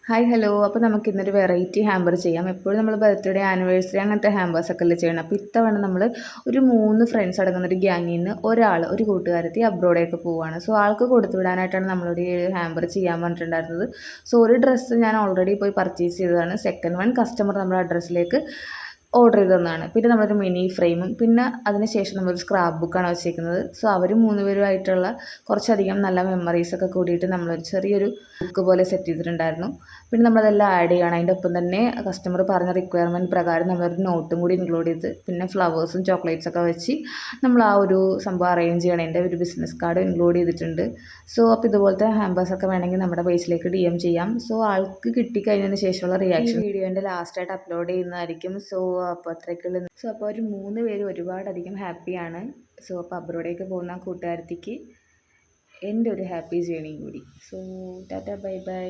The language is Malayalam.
Hi hello. അപ്പോൾ നമുക്ക് ഇന്നൊരു വെറൈറ്റി ഹാമ്പർ ചെയ്യാം. എപ്പോഴും നമ്മൾ ബർത്ത്ഡേ ആനിവേഴ്സറി അങ്ങനത്തെ ഹാമ്പേഴ്സൊക്കെ അല്ലേ ചെയ്യണം. അപ്പോൾ ഇത്തവണ നമ്മൾ ഒരു 3 ഫ്രണ്ട്സ് അടങ്ങുന്ന ഒരു ഗ്യാങ്ങിൽ നിന്ന് ഒരു കൂട്ടുകാരത്തി അബ്രോഡേക്ക് പോവുകയാണ്. സോ ആൾക്ക് കൊടുത്തു വിടാനായിട്ടാണ് നമ്മളോട് ഈ ഹാമ്പർ ചെയ്യാൻ പറഞ്ഞിട്ടുണ്ടായിരുന്നത്. സോ ഒരു ഡ്രസ്സ് ഞാൻ ഓൾറെഡി പോയി പർച്ചേസ് ചെയ്തതാണ്. സെക്കൻഡ് വൺ കസ്റ്റമർ നമ്മുടെ അഡ്രസ്സിലേക്ക് ഓർഡർ ചെയ്ത് തന്നതാണ്. പിന്നെ നമ്മളൊരു മിനി ഫ്രെയിമും പിന്നെ അതിന് ശേഷം നമ്മളൊരു സ്ക്രാപ്പ് ബുക്കാണ് വെച്ചേക്കുന്നത്. സോ അവർ 3 പേരുമായിട്ടുള്ള കുറച്ചധികം നല്ല മെമ്മറീസൊക്കെ കൂടിയിട്ട് നമ്മളൊരു ചെറിയൊരു ബുക്ക് പോലെ സെറ്റ് ചെയ്തിട്ടുണ്ടായിരുന്നു. പിന്നെ നമ്മളതെല്ലാം ആഡ് ചെയ്യണം. അതിൻ്റെ ഒപ്പം തന്നെ കസ്റ്റമർ പറഞ്ഞ റിക്വയർമെൻറ്റ് പ്രകാരം നമ്മളൊരു നോട്ടും കൂടി ഇൻക്ലൂഡ് ചെയ്ത് പിന്നെ ഫ്ലവേഴ്സും ചോക്ലേറ്റ്സൊക്കെ വെച്ച് നമ്മൾ ആ ഒരു സംഭവം അറേഞ്ച് ചെയ്യണതിൻ്റെ ഒരു ബിസിനസ് കാർഡ് ഇൻക്ലൂഡ് ചെയ്തിട്ടുണ്ട്. സോ അപ്പോൾ ഇതുപോലത്തെ ഹാമ്പേഴ്സൊക്കെ വേണമെങ്കിൽ നമ്മുടെ പേജിലേക്ക് DM ചെയ്യാം. സോ ആൾക്ക് കിട്ടിക്കഴിഞ്ഞതിന് ശേഷമുള്ള റിയാക്ഷൻ വീഡിയോൻ്റെ ലാസ്റ്റായിട്ട് അപ്ലോഡ് ചെയ്യുന്നതായിരിക്കും. സോ അപ്പോൾ അത്രയ്ക്കുള്ള അപ്പോൾ ഒരു 3 പേര് ഒരുപാടധികം ഹാപ്പിയാണ്. സോ അപ്പോൾ അബ്രോഡേക്ക് പോകുന്ന കൂട്ടുകാരത്തിക്ക് എൻ്റെ ഒരു ഹാപ്പി ജേണിയും കൂടി. So Tata bye bye.